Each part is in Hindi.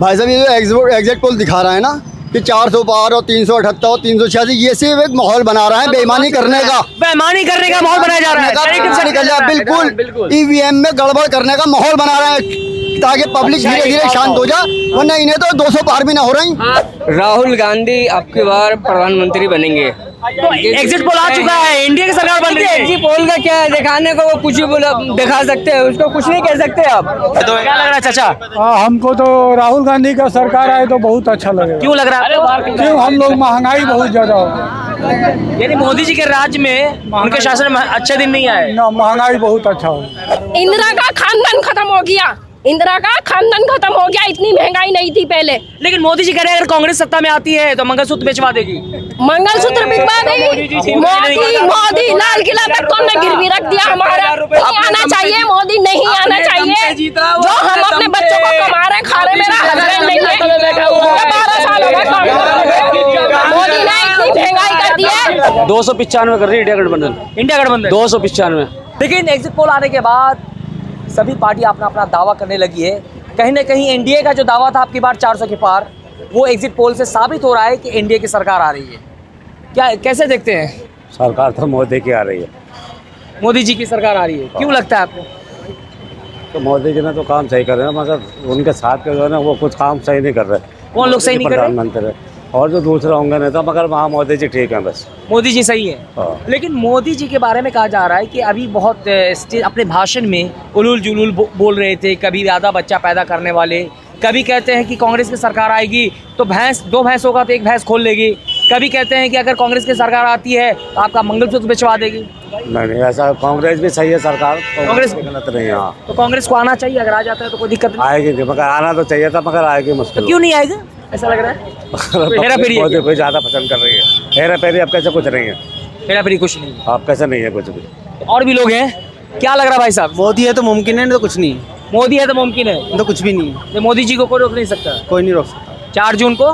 भाई साहब ये जो एग्जिट पोल दिखा रहा है ना कि 400 पार और 378 और 386, ये सिर्फ एक माहौल बना रहा है बेईमानी करने का माहौल बनाया जा रहा है। तरीके से निकल जाए, बिल्कुल ईवीएम में गड़बड़ करने का माहौल बना रहा है ताकि पब्लिक धीरे धीरे शांत हो जाए, वरना इन्हें तो 200 पार भी ना हो रही। राहुल गांधी अब की बार प्रधानमंत्री बनेंगे। तो एग्जिट पोल आ चुका है, इंडिया की सरकार बन रही है। एग्जिट पोल का क्या है, दिखाने को वो कुछ भी दिखा सकते हैं, उसको कुछ नहीं कह सकते आप। तो क्या लग रहा है चाचा? हमको तो राहुल गांधी का सरकार आए तो बहुत अच्छा लगेगा। क्यों लग रहा है? क्यों, हम लोग महंगाई बहुत ज्यादा हो गई, यानी मोदी जी के राज्य में उनके शासन में अच्छे दिन नहीं आए। ना महंगाई बहुत अच्छा हो। इंदिरा का खानदान खत्म हो गया, इंदिरा का खानदान खत्म हो गया, इतनी महंगाई नहीं थी पहले। लेकिन मोदी जी कह रहे हैं अगर कांग्रेस सत्ता में आती है तो मंगलसूत्र बेचवा देगी। मंगलसूत्र बिकवा देगी मोदी लाल किला तक तो हमने गिरवी रख दिया हमारा। नहीं आना चाहिए मोदी, नहीं आना चाहिए। जो हम अपने बच्चों को कमा रहे खा रहे, मेरा हस्बैंड नहीं है, 12 साल हो गए, मोदी ने इतनी महंगाई कर दी है। 295 कर रही है इंडिया गठबंधन 295। लेकिन एग्जिट पोल आने के बाद सभी पार्टी अपना अपना दावा करने लगी है। कहीं ना कहीं एनडीए का जो दावा था आपकी बार 400 के पार, वो एग्जिट पोल से साबित हो रहा है कि एनडीए की सरकार आ रही है। क्या कैसे देखते हैं? सरकार तो मोदी की आ रही है। मोदी जी की सरकार आ रही है, क्यों लगता है आपको? तो मोदी जी ने तो काम सही कर रहे हैं, मगर उनके साथ के जो है ना वो कुछ काम सही नहीं कर रहे। कौन लोग सही नहीं कर रहे? प्रधानमंत्री और जो दूसरा होंगे नहीं तो, मगर वहाँ मोदी जी ठीक है बस। मोदी जी सही है। हाँ। लेकिन मोदी जी के बारे में कहा जा रहा है कि अभी बहुत अपने भाषण में उलूल जुलूल बोल रहे थे, कभी ज़्यादा बच्चा पैदा करने वाले, कभी कहते हैं कि कांग्रेस की सरकार आएगी तो दो भैंस होगा तो एक भैंस खोल लेगी, कभी कहते हैं कि अगर कांग्रेस की सरकार आती है तो आपका मंगलसूत्र बेचवा देगी। नहीं, ऐसा कांग्रेस भी सही है, सरकार कांग्रेस गलत नहीं है। हाँ, तो कांग्रेस को आना चाहिए, अगर आ जाता है तो कोई दिक्कत नहीं आएगी नहीं, मगर आना तो चाहिए था, मगर आएगी मुश्किल। क्यों नहीं आएगा ऐसा लग रहा है? हेरा फेरी है क्या? कोई ज़्यादा पसंद कर रही है हेरा फेरी। अब कैसे कुछ नहीं है, हेरा फेरी कुछ नहीं। अब कैसे नहीं है कुछ भी। और भी लोग हैं, क्या लग रहा है भाई साहब? मोदी है तो मुमकिन है, नहीं तो कुछ नहीं, मोदी है तो मुमकिन है, तो कुछ भी नहीं है। तो मोदी जी को कोई रोक नहीं सकता। कोई नहीं रोक सकता। 4 जून को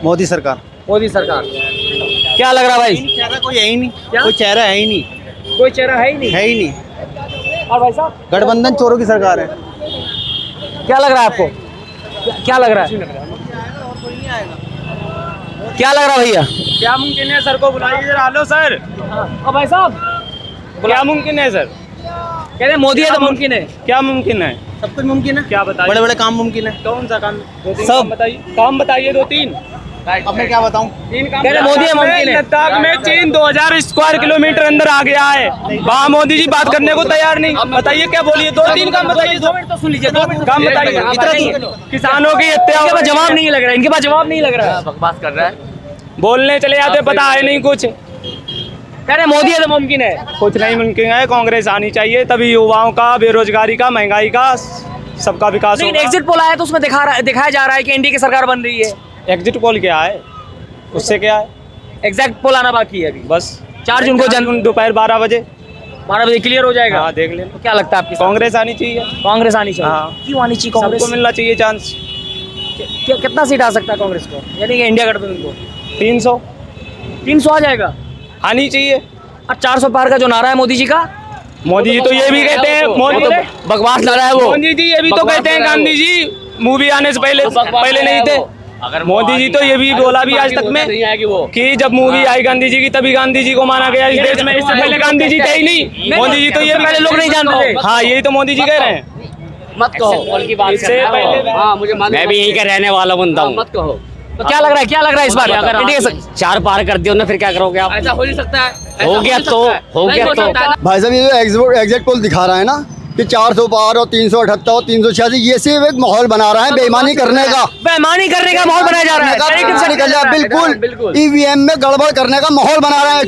मोदी सरकार। मोदी सरकार। क्या लग रहा है भाई? चेहरा कोई है ही नहीं, क्या? कोई चेहरा है ही नहीं, कोई चेहरा है ही नहीं। है ही नहीं। और भाई साहब गठबंधन चोरों की सरकार है। क्या लग रहा है आपको? क्या लग रहा है? क्या लग रहा है भैया? क्या मुमकिन है? सर को बुलाइए जरा। हेलो सर, और भाई साहब क्या मुमकिन है सर? कह रहे हैं मोदी है तो मुमकिन है। क्या मुमकिन है? सब कुछ मुमकिन है। क्या बताइए? बड़े बड़े काम मुमकिन है। कौन सा काम? सब। बताइए, काम बताइए 2-3। अब मैं क्या बताऊं? कह रहे मोदी है मुमकिन है। लद्दाख में चीन 2000 स्क्वायर किलोमीटर अंदर आ गया है, वहाँ मोदी जी बात करने को तैयार नहीं। बताइए क्या बोलिए? 2-3 काम बताइए। 2 मिनट तो सुन लीजिए, 2 मिनट काम बताइए। किसानों की हत्या। इनके पास जवाब नहीं लग रहा है, इनके पास जवाब नहीं लग रहा है। बकवास कर रहा है। बोलने चले जाते, पता है नहीं कुछ। कह रहे मोदी है तो मुमकिन है। कुछ नहीं मुमकिन है, कांग्रेस आनी चाहिए, तभी युवाओं का, बेरोजगारी का, महंगाई का, सबका विकास लेकिन होगा। एग्जिट पोल आया तो उसमें दिखाया जा रहा है कि एनडीए की सरकार बन रही है। एग्जिट पोल क्या है, उससे क्या है? एग्जैक्ट पोल आना बाकी है अभी। बस 4 जून को दोपहर 12 बजे 12 बजे क्लियर हो जाएगा। हाँ, देख लेना। तो क्या लगता है आपकी? कांग्रेस आनी चाहिए। कांग्रेस आनी चाहिए। हाँ। क्यों आनी चाहिए कांग्रेस? सबको मिलना चाहिए चांस। कितना सीट आ सकता है कांग्रेस को, यानी कि इंडिया गठबंधन को? 300 आ जाएगा। आनी चाहिए। और 400 पार का जो नारा है मोदी जी का, मोदी जी तो ये भी कहते हैं, मोदी तो बकवास लग रहा है वो। मोदी जी ये भी तो कहते हैं, गांधी जी मूवी आने से पहले नहीं थे। मोदी जी तो ये भी बोला भी आज तक में कि जब मूवी आई गांधी जी की तभी गांधी जी को माना गया इस देश में, इससे पहले गांधी जी थे ही नहीं। मोदी जी तो ये भी पहले लोग नहीं जानते। हाँ, यही तो मोदी जी कह रहे हैं। मत कहो की बात इससे पहले हाँ, मुझे मैं भी यहीं का रहने वाला बनता हूँ। मत कहो। तो क्या लग रहा है इस बार अगर इंडिया 4 पार कर दिया ना, फिर क्या करोगे आप? ऐसा हो नहीं सकता है। हो गया तो भाई साहब ये जो एग्जिट पोल दिखा रहा है ना कि 400 पार और 378 और 386, ये सिर्फ एक माहौल बना रहा है बेईमानी करने का माहौल बनाया जा रहा है। तरीके से निकल जाए, बिल्कुल ईवीएम में गड़बड़ करने का माहौल बना रहा है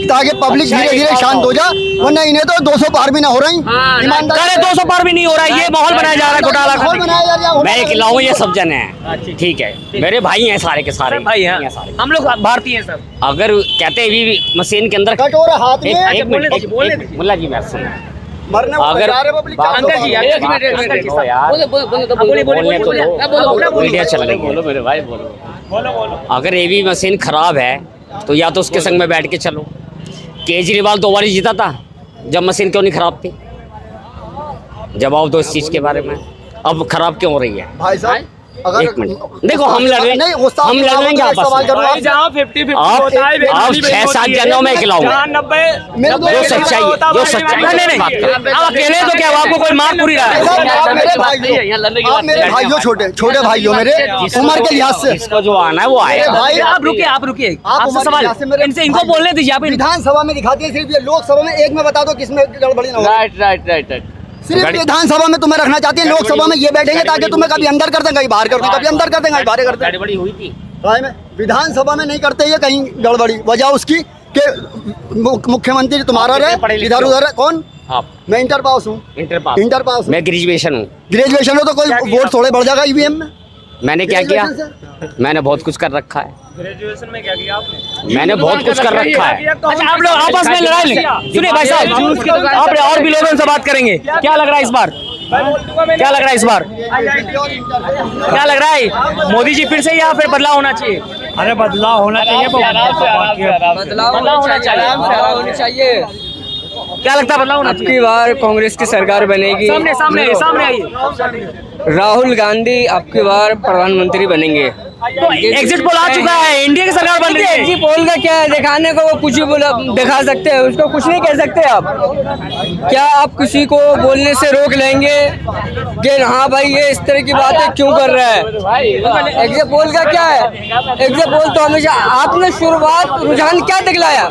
ताकि पब्लिक धीरे धीरे शांत हो जाए, वरना इन्हें तो 200 पार भी ना हो रही। ईमानदारी 200 पार भी नहीं हो रहा है, ये माहौल बनाया जा रहा है घोटाला माहौल का। बनाया जा रहा है। मैं एक लाऊं, ये सब जन है, ठीक है, मेरे भाई हैं सारे के सारे भाई हैं सारे। हम लोग भारतीय हैं सब। अगर कहते हैं मशीन के अंदर कटोरा हाथ में एक मिनट बोलने दीजिए। मुल्ला जी मैं सुन मरने को अगर तैयार है पब्लिक। अंकल जी, मीडिया चल रही है, बोलो मेरे भाई, बोलो। अगर एवी मशीन खराब है तो या तो उसके संग में बैठ के चलो। केजरीवाल 2 बार जीता था, जब मशीन क्यों नहीं खराब थी? जवाब दो इस चीज के बारे में। अब खराब क्यों हो रही है? भाई साहब अगर एक मिनट देखो, हम लड़ रहे नहीं, उस हम लड़ लेंगे आपस सवाल में। करूँ भाई जहाँ 50-50 आप होता है, आप 6-7 जनों में खिलाओ, जहाँ 90 जो सच्चाई है, जो सच्चाई है, नहीं बात करो। नहीं, आप अकेले तो क्या आपको कोई मार पूरी रहा है? आप मेरे भाइयों छोटे भाइयों मेरे उम्र के लिहाज से जिसको जो आना है वो आएगा। भाई आप रुकिए आप आपसे उम्र के सवाल लिहाज से मेरे इनसे इनको भाई बोलने दीजिए आप विधानसभा में दिखाती है सिर्फ ये, लोकसभा में एक में बता दो किसमें गड़बड़ी ना हो। राइट सिर्फ विधानसभा में तुम्हें रखना चाहती है, लोकसभा में ये बैठेंगे ताकि तुम्हें कभी अंदर कर दें, कहीं बाहर कर दें, कभी अंदर कर दें, कहीं बाहर कर दें। गड़बड़ी हुई थी। भाई में विधानसभा में नहीं करते ये कहीं गड़बड़ी, वजह उसकी कि मुख्यमंत्री तुम्हारा रहे, इधर उधर है। कौन? आप मैं इंटर पास हूँ। इंटर पास हूँ। मैं ग्रेजुएशन हूँ। ग्रेजुएशन हो तो कोई वोट थोड़े बढ़ जाएगा ईवीएम में। मैंने क्या किया? मैंने बहुत कुछ कर रखा है। ग्रेजुएशन में क्या किया आपने? मैंने बहुत कुछ कर रखा है। अच्छा आप लोग आपस में लड़ाई लें। सुनिए भाई साहब, आप और भी लोगों से बात करेंगे। क्या लग रहा है इस बार? क्या लग रहा है इस बार? क्या लग रहा है? मोदी जी फिर से या फिर बदलाव होना चाहिए? अरे बदलाव होना चाहिए, बदलाव होना चाहिए। क्या लगता है बदलाव होना चाहिए? बार कांग्रेस की सरकार बनेगी। सामने आइए। राहुल गांधी आपकी बार प्रधानमंत्री बनेंगे। तो एग्जिट पोल आ चुका है, इंडिया की सरकार बन रही है। एग्जिट पोल का क्या है, दिखाने को वो कुछ ही बोला दिखा सकते हैं, उसको कुछ नहीं कह सकते आप। क्या आप किसी को बोलने से रोक लेंगे कि हाँ भाई ये इस तरह की बातें क्यों कर रहा है? एग्जिट पोल का क्या है? एग्जिट पोल तो हमेशा आपने शुरुआत रुझान क्या दिखलाया?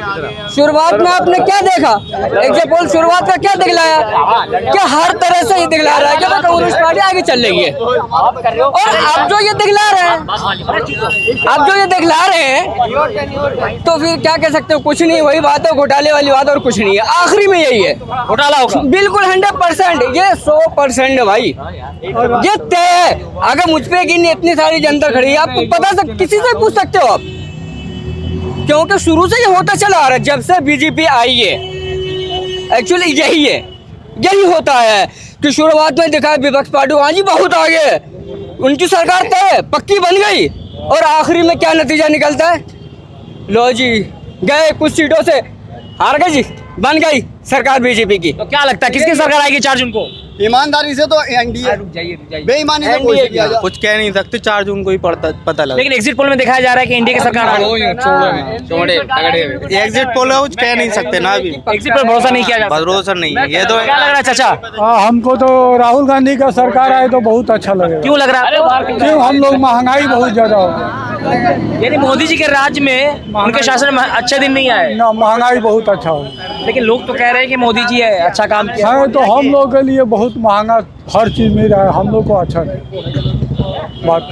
शुरुआत में आपने क्या देखा? एग्जिट पोल शुरुआत का क्या दिखलाया? क्या हर तरह से ये दिखला रहा है कि कांग्रेस पार्टी आगे चल रही है। और आप जो ये दिखला रहे हैं, आप जो ये दिखला रहे हैं, तो फिर क्या कह सकते हो? कुछ नहीं, वही बात है, घोटाले वाली बात, और कुछ नहीं है। आखिरी में यही है, घोटाला होगा बिल्कुल 100%, ये 100% है भाई, ये तय है। अगर मुझ पे कि इतनी सारी जनता खड़ी है, आपको पता किसी से पूछ सकते हो आप, क्योंकि शुरू से ये होता चला आ रहा है जब से बीजेपी आई है। एक्चुअली यही है, यही होता है कि शुरुआत में दिखा विपक्ष पार्टी हाँ जी बहुत आगे, उनकी सरकार तय पक्की बन गई, और आखिरी में क्या नतीजा निकलता है? लो जी गए कुछ सीटों से हार गए जी, बन गई सरकार बीजेपी की। तो क्या लगता है किसकी सरकार आएगी 4 जून को? ईमानदारी से तो एनडीए, बेईमानी से कोई नहीं आएगा। कुछ कह नहीं सकते, 4 जून को ही पता लगा। लेकिन एग्जिट पोल में दिखाया जा रहा है कि इंडिया की सरकार एग्जिट पोल है, कुछ कह नहीं सकते ना, अभी एग्जिट पर भरोसा नहीं किया जा सकता। भरोसा नहीं है ये तो। क्या लग रहा है चाचा? हमको तो राहुल गांधी का सरकार आए तो बहुत अच्छा लगेगा। क्यों लग रहा है? क्यों? हम लोग महंगाई बहुत ज्यादा हो गई, यानी मोदी जी के राज्य में उनके शासन में अच्छे दिन नहीं आए, ना महंगाई बहुत अच्छा हो, लेकिन लोग तो कह रहे हैं कि मोदी जी है अच्छा काम किया। है तो हम लोग के लिए बहुत महंगा हर चीज मिल रहा है, हम लोग को अच्छा नहीं बात।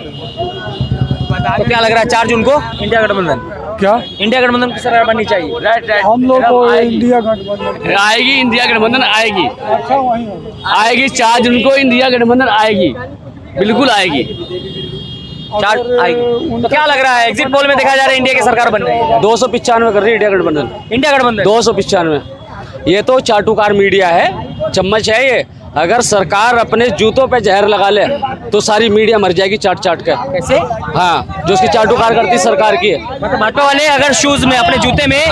तो क्या लग रहा है 4 जून को इंडिया गठबंधन, क्या इंडिया गठबंधन की सरकार बननी चाहिए? हम लोग को इंडिया गठबंधन आएगी, इंडिया गठबंधन आएगी, अच्छा वही होगा। आएगी 4 जून को इंडिया गठबंधन आएगी, बिल्कुल आएगी। 4 आएगी। तो क्या लग रहा है एग्जिट पोल में देखा जा रहा है इंडिया की सरकार बन रही है? 295 कर रही है इंडिया गठबंधन, इंडिया गठबंधन 295। ये तो चाटुकार मीडिया है, चम्मच है ये। अगर सरकार अपने जूतों पे जहर लगा ले तो सारी मीडिया मर जाएगी चाट चाट के। कैसे? हाँ, जो उसकी चाटुकार करती सरकार की है। मतलब भाजपा वाले अगर शूज में अपने जूते में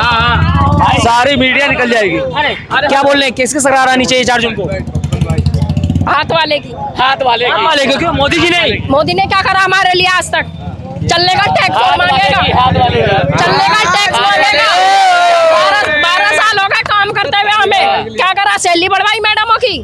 सारी मीडिया निकल जाएगी। क्या बोल रहे हैं किसकी सरकार आनी चाहिए 4 जून को? हाथ वाले की। हाथ वाले को क्यों? मोदी जी ने मोदी ने क्या करा हमारे लिए आज तक? चलने का टैक्स मांगेगा, चलने का टैक्स मांगेगा। 12 साल हो गए काम करते हुए, हमें क्या करा? सैलरी बढ़वाई मैडमों की।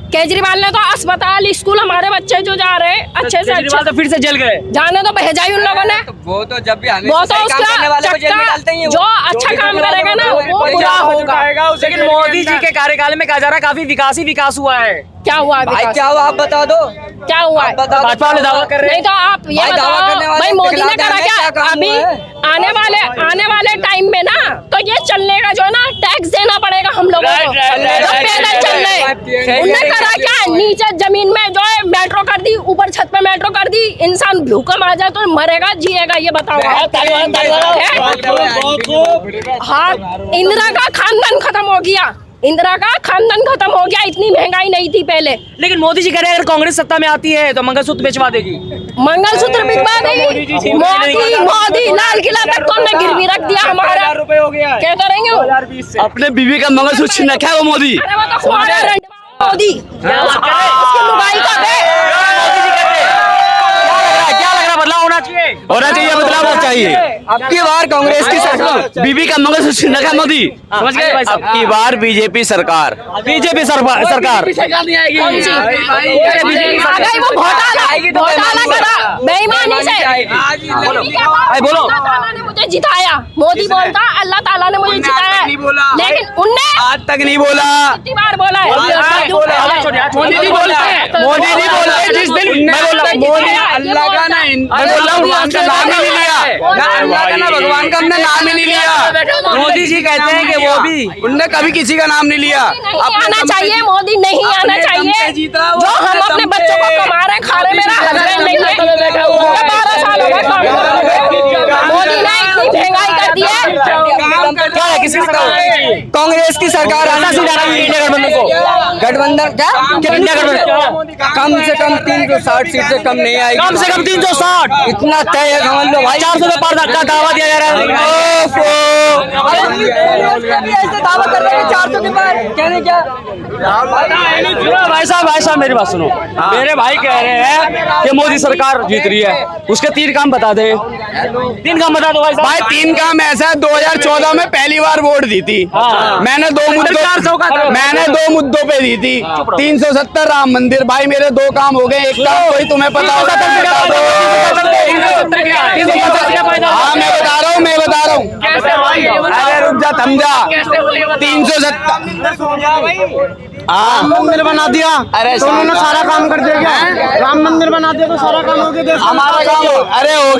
केजरीवाल ने तो अस्पताल स्कूल हमारे बच्चे जो जा रहे हैं अच्छे से अच्छे, तो फिर से जल गए, जाने तो भेजा ही उन लोगों ने। वो तो जब भी वो तो उसका चक्का जो अच्छा काम करेगा ना वो बुरा होगा। लेकिन मोदी जी के कार्यकाल में कहा जा रहा है काफी विकास हुआ है। क्या हुआ भाई? क्या हुआ आप बता दो, क्या हुआ? भाजपा वाले दावा कर रहे हैं। नहीं तो आप ये बताओ भाई मोदी ने करा क्या? अभी आने वाले टाइम में ना तो ये चलने का जो है ना टैक्स देना पड़ेगा हम लोगों को, जो पैदल चल रहे। उन्होंने करा क्या? नीचे जमीन में जो है मेट्रो कर दी, ऊपर छत पे मेट्रो कर दी। इंसान भूकंप आ जाए तो मरेगा जिएगा, ये बताओ। हाँ, इंदिरा का खानदान खत्म हो गया, इंदिरा का खानदान खत्म हो गया। इतनी महंगाई नहीं थी पहले। लेकिन मोदी जी कह रहे हैं अगर कांग्रेस सत्ता में आती है तो मंगलसूत्र बेचवा देगी। मंगलसूत्र बिकवा देगी मोदी, लाल किला तक तो हमने गिरवी रख दिया हमारा। रुपए हो गया क्या करेंगे? अपने बीवी का मंगलसूत्र छीन रखा है वो मोदी। अरे वो तो खुआरा मोदी, उसकी लुगाई का होना चाहिए बदलाव होना चाहिए। अब की बार कांग्रेस की सरकार, बीबी का मंगलसूत्र छीन रखा है मोदी। समझ गए भाई साहब? अब की बार बीजेपी सरकार सरकार नहीं आएगी। आ गई वो घोटाला करा बेईमानी से। बोलो। अल्लाह ताला ने मुझे जिताया, मोदी बोलता अल्लाह ताला ने मुझे जिताया, लेकिन उनने आज तक नहीं बोला। कितनी बार बोला है? मोदी नहीं बोलते। जिस दिन मैं बोल रहा हूँ मोदी अल्लाह का ना मैं बोल रहा हूँ भगवान का नाम ही नहीं लिया, ना अल्लाह का ना भगवान का हमने नाम ही नहीं लिया। मोदी जी कहते हैं कि वो भी उनने कभी किसी का नाम नहीं लिया। नहीं आना चाहिए, मोदी नहीं आना चाहिए। जो हम अपने बच्चों को कमा रहे खा रहे, मेरा हस्बैंड नहीं है, 12 साल हो गए काम करते। मोदी ने इतनी महंगाई कर दी है। क्या है, किसकी सरकार है? कांग्रेस की सरकार आना सीधा रही इंडिया गठबंधन को। गठबंधन क्या इंडिया गठबंधन कम से कम 360 सीट से कम नहीं आएगी। कम से कम 360 इतना तय है समझ लो भाई। 400 में पार का दावा दिया जा रहा है। ऐसे दावा कर रहे हैं 400 के पार, कहने क्या? भाई साहब मेरी बात सुनो। मेरे भाई कह रहे हैं कि मोदी सरकार जीत रही है, उसके 3 काम बता दे। 3 काम बता दो भाई साहब। भाई 3 काम ऐसा है, 2014 में पहली बार वोट दी थी। मैंने 2 मुद्दों पे दी थी। 370 राम मंदिर। भाई मेरे 2 काम हो गए। एक काम कोई तुम्हें पता होगा तो बता दो। हाँ मैं बता रहा हूँ। अरे रुक जा, थम जा। 370 राम मंदिर बना दिया। अरे तो उन्होंने सारा काम कर दिया क्या? राम मंदिर बना दिया तो सारा काम हो गया। हमारा काम अरे हो